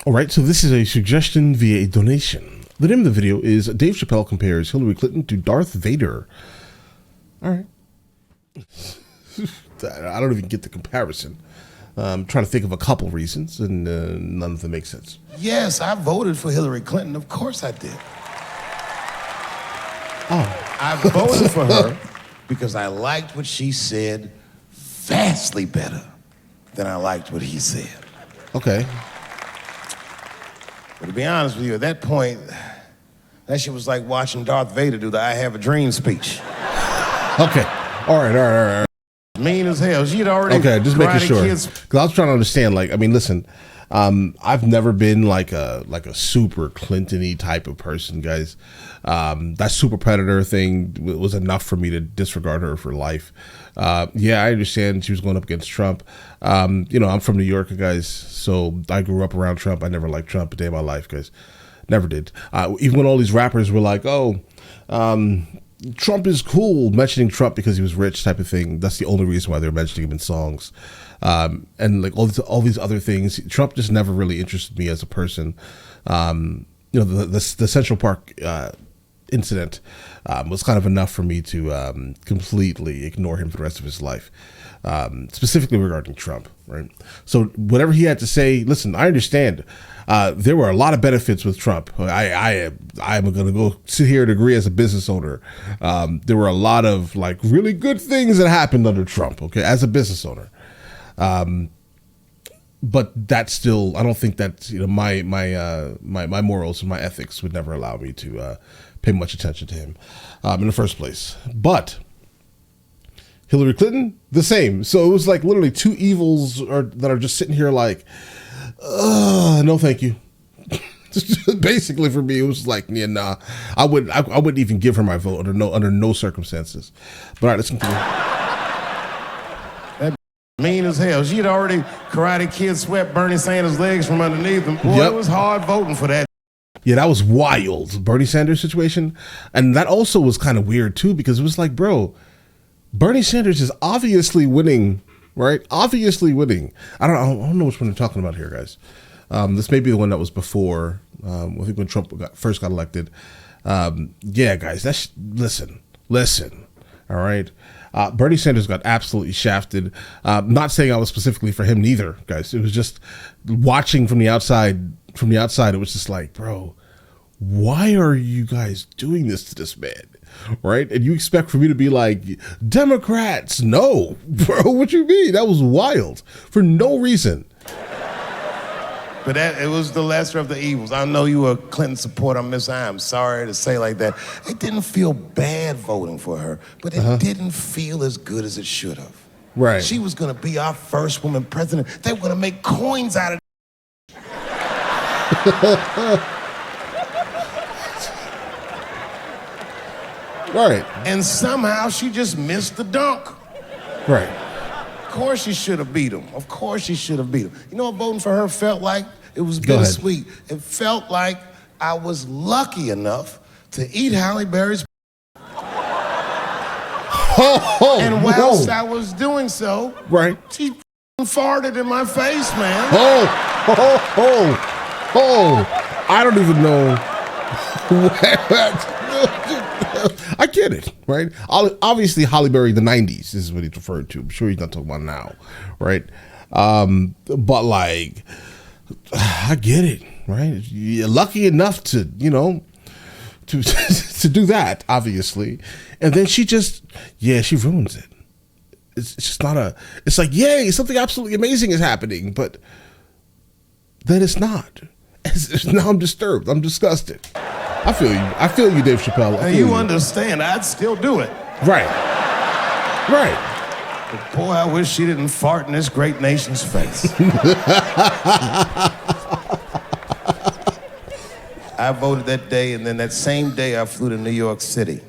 All right, so this is a suggestion via a donation. The name of the video is Dave Chappelle compares Hillary Clinton to Darth Vader. All right. I don't even get the comparison. I'm trying to think of a couple reasons, and none of them make sense. Yes, I voted for Hillary Clinton. Of course I did. Oh. I voted for her because I liked what she said vastly better than I liked what he said. Okay. But to be honest with you, at that point, that shit was like watching Darth Vader do the I Have a Dream speech. Okay. All right. Mean as hell. She'd already just making sure. kids. Because I was trying to understand, like, I mean, listen, I've never been like a super Clinton-y type of person, guys. That super predator thing was enough for me to disregard her for life. Yeah, I understand she was going up against Trump. I'm from New York, guys, so I grew up around Trump. I never liked Trump a day of my life, guys. Never did. Even when all these rappers were like, Trump is cool, mentioning Trump because he was rich type of thing. That's the only reason why they're mentioning him in songs. And like all these other things, Trump just never really interested me as a person. The Central Park incident was kind of enough for me to completely ignore him for the rest of his life, specifically regarding Trump, right? So whatever he had to say, listen, I understand. There were a lot of benefits with Trump. I'm going to go sit here and agree as a business owner. There were a lot of like really good things that happened under Trump, okay, as a business owner. But that's still, I don't think that, my morals and my ethics would never allow me to pay much attention to him in the first place. But Hillary Clinton, the same. So it was like literally two evils that are just sitting here like, no, thank you. Basically, for me, it was like, yeah, nah. I wouldn't even give her my vote under no circumstances. But all right, let's continue. That mean as hell. She'd already Karate Kid swept Bernie Sanders' legs from underneath him. Boy, It was hard voting for that. Yeah, that was wild. Bernie Sanders situation. And that also was kind of weird, too, because it was like, bro, Bernie Sanders is obviously winning, right? Obviously winning. I don't know which one I'm talking about here, guys. This may be the one that was before, I think when Trump first got elected. Yeah, guys, listen, all right? Bernie Sanders got absolutely shafted. Not saying I was specifically for him neither, guys. It was just watching from the outside, it was just like, bro, why are you guys doing this to this man? Right? And you expect for me to be like, Democrats? No, bro, what you mean? That was wild for no reason. But it was the lesser of the evils. I know you were a Clinton supporter, Miss. I am sorry to say like that. It didn't feel bad voting for her, but it didn't feel as good as it should have. Right. She was going to be our first woman president. They were going to make coins out of it. Right. And somehow she just missed the dunk. Right. Of course she should have beat him. Of course she should have beat him. You know what voting for her felt like? It was bittersweet. It felt like I was lucky enough to eat Halle Berry's. And whilst I was doing so, right, she farted in my face, man. I don't even know. I get it, right? Obviously, Halle Berry, the 90s is what he's referred to. I'm sure he's not talking about now, right? But like, I get it, right? You're lucky enough to, to do that, obviously. And then she ruins it. It's just not it's like, yay, something absolutely amazing is happening, but then it's not. Now I'm disturbed. I'm disgusted. I feel you, Dave Chappelle. You understand. I'd still do it. Right. But boy, I wish she didn't fart in this great nation's face. I voted that day, and then that same day I flew to New York City.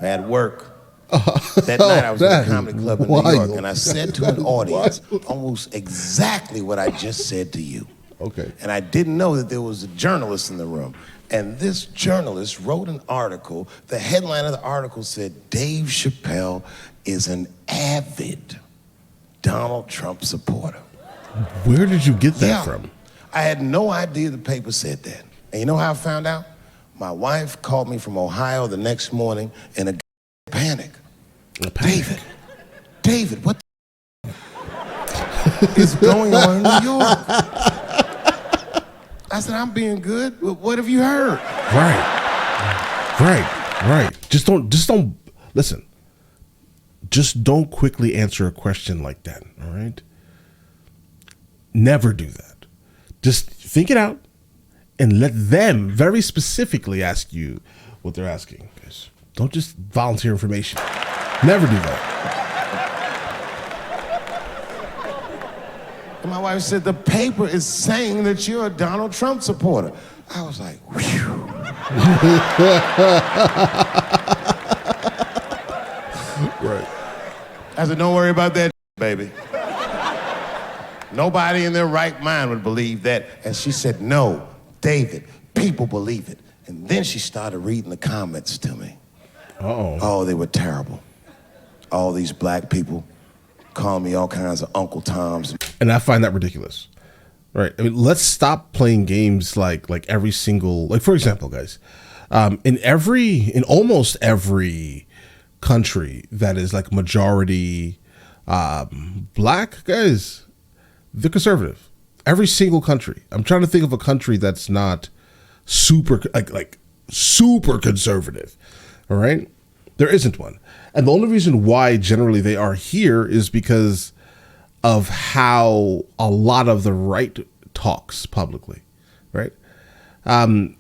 I had work. That night I was at a comedy club in New York, and I said to an audience almost exactly what I just said to you. Okay. And I didn't know that there was a journalist in the room. And this journalist wrote an article. The headline of the article said, Dave Chappelle is an avid Donald Trump supporter. Where did you get that from? I had no idea the paper said that. And you know how I found out? My wife called me from Ohio the next morning in a panic. David, what the is going on in New York? I said, I'm being good. What have you heard? Right. Just don't, listen. Just don't quickly answer a question like that, all right? Never do that. Just think it out and let them very specifically ask you what they're asking. Guys, don't just volunteer information. Never do that. And my wife said, the paper is saying that you're a Donald Trump supporter. I was like, whew. Right. I said, don't worry about that, baby. Nobody in their right mind would believe that. And she said, no, David, people believe it. And then she started reading the comments to me. Uh-oh. Oh, they were terrible. All these black people calling me all kinds of Uncle Toms. And I find that ridiculous. Right. I mean, let's stop playing games like every single, like, for example, guys, in almost every country that is like majority black, guys, they're conservative. Every single country. I'm trying to think of a country that's not super like super conservative. All right. There isn't one. And the only reason why generally they are here is because of how a lot of the right talks publicly, right? And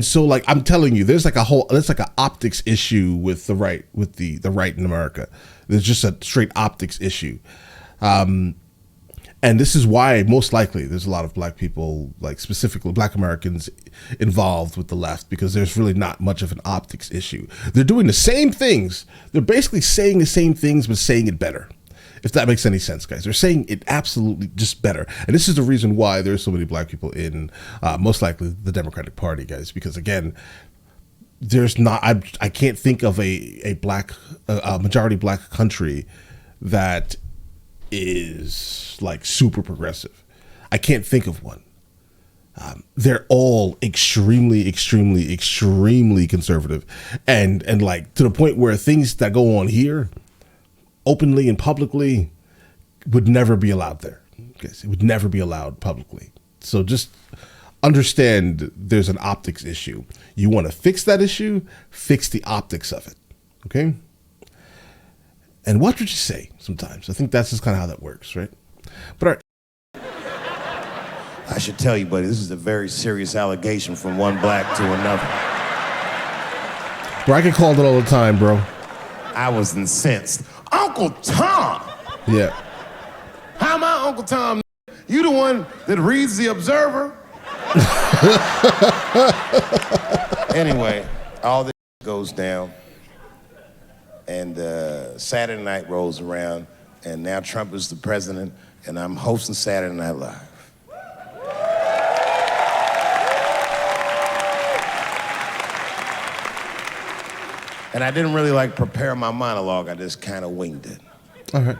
so, like, I'm telling you, there's like an optics issue with the right, the right in America. There's just a straight optics issue. And this is why most likely there's a lot of black people, like specifically black Americans, involved with the left, because there's really not much of an optics issue. They're doing the same things. They're basically saying the same things, but saying it better. If that makes any sense, guys. They're saying it absolutely just better. And this is the reason why there's so many black people in most likely the Democratic Party, guys, because again, there's not, I can't think of a majority black country that is like super progressive. I can't think of one. They're all extremely conservative, and like to the point where things that go on here openly and publicly would never be allowed there. It would never be allowed publicly. So just understand there's an optics issue. You want to fix that issue, fix the optics of it. Okay? And watch what you say sometimes. I think that's just kind of how that works, right? But all right. I should tell you, buddy, this is a very serious allegation from one black to another. Bro, I get called it all the time, bro. I was incensed. Uncle Tom! Yeah. How am I Uncle Tom? You the one that reads the Observer? Anyway, all this goes down. And Saturday night rolls around, and now Trump is the president, and I'm hosting Saturday Night Live. And I didn't really like prepare my monologue. I just kind of winged it. All right.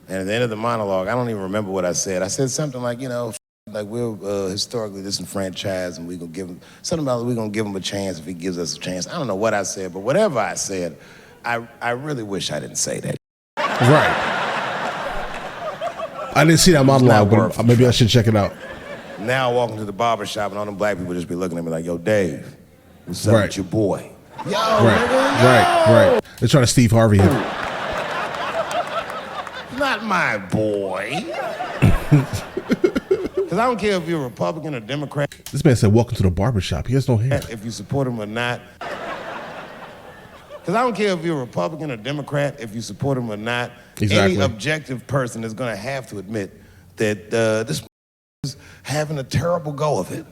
And at the end of the monologue, I don't even remember what I said. I said something like, you know, like we're historically disenfranchised, and we're gonna give him something about we're gonna give him a chance if he gives us a chance. I don't know what I said, but whatever I said, I really wish I didn't say that. Right. I didn't see that monologue, but maybe I should check it out. Now I walk into the barbershop and all them black people just be looking at me like, yo, Dave, what's up with your boy? Yo, right. They're trying to Steve Harvey him. Not my boy. Because I don't care if you're a Republican or Democrat. This man said, welcome to the barbershop. He has no hair. If you support him or not. Because I don't care if you're a Republican or Democrat, if you support him or not. Exactly. Any objective person is going to have to admit that this is having a terrible go of it.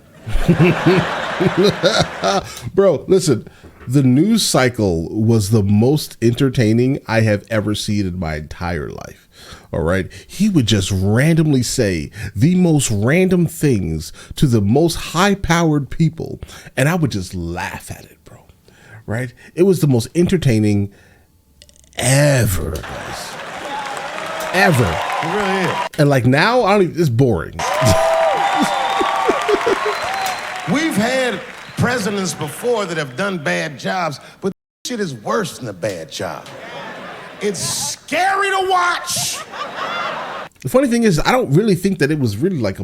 Bro, listen. The news cycle was the most entertaining I have ever seen in my entire life. All right. He would just randomly say the most random things to the most high powered people. And I would just laugh at it, bro. Right. It was the most entertaining ever, guys. Ever. It really is. And like now, it's boring. We've had presidents before that have done bad jobs, but shit is worse than a bad job. It's scary to watch. The funny thing is, I don't really think that it was really like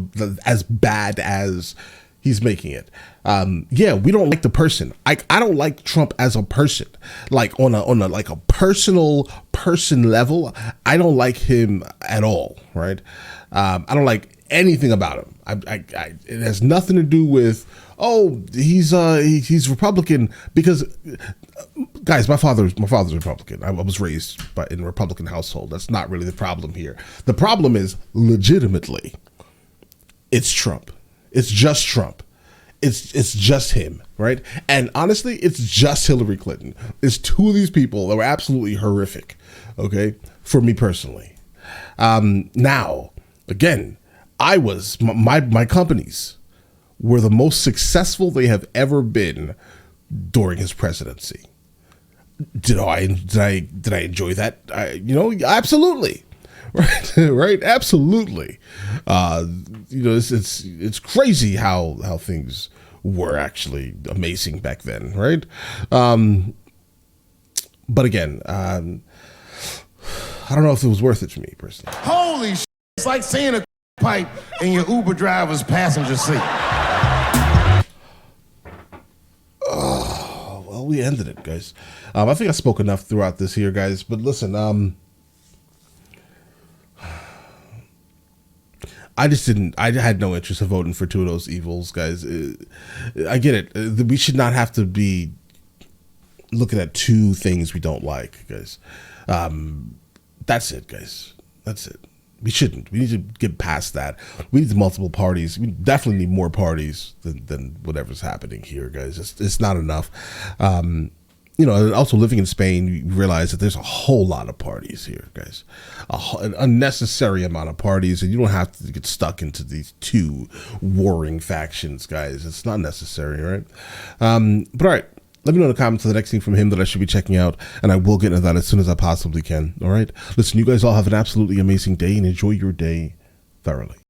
as bad as he's making it. Yeah, we don't like the person. I don't like Trump as a person. Like on a like a person level, I don't like him at all. Right? I don't like anything about him. It has nothing to do with, oh, he's Republican, because guys, my father's Republican. I was raised in a Republican household. That's not really the problem here. The problem is legitimately, it's Trump. It's just Trump. It's just him, right? And honestly, it's just Hillary Clinton. It's two of these people that were absolutely horrific, okay, for me personally. Now, again, my companies were the most successful they have ever been during his presidency. Did I enjoy that? Absolutely. Right, right, absolutely. It's crazy how things were actually amazing back then, right? But again, I don't know if it was worth it for me personally. Holy shit, it's like seeing a pipe in your Uber driver's passenger seat. Oh, well, we ended it, guys. I think I spoke enough throughout this here, guys. But listen, I had no interest in voting for two of those evils, guys. I get it. We should not have to be looking at two things we don't like, guys. That's it, guys. That's it. We shouldn't. We need to get past that. We need multiple parties. We definitely need more parties than whatever's happening here, guys. It's not enough. Also living in Spain, you realize that there's a whole lot of parties here, guys. An unnecessary amount of parties, and you don't have to get stuck into these two warring factions, guys. It's not necessary, right? But all right, let me know in the comments the next thing from him that I should be checking out, and I will get into that as soon as I possibly can, all right? Listen, you guys all have an absolutely amazing day, and enjoy your day thoroughly.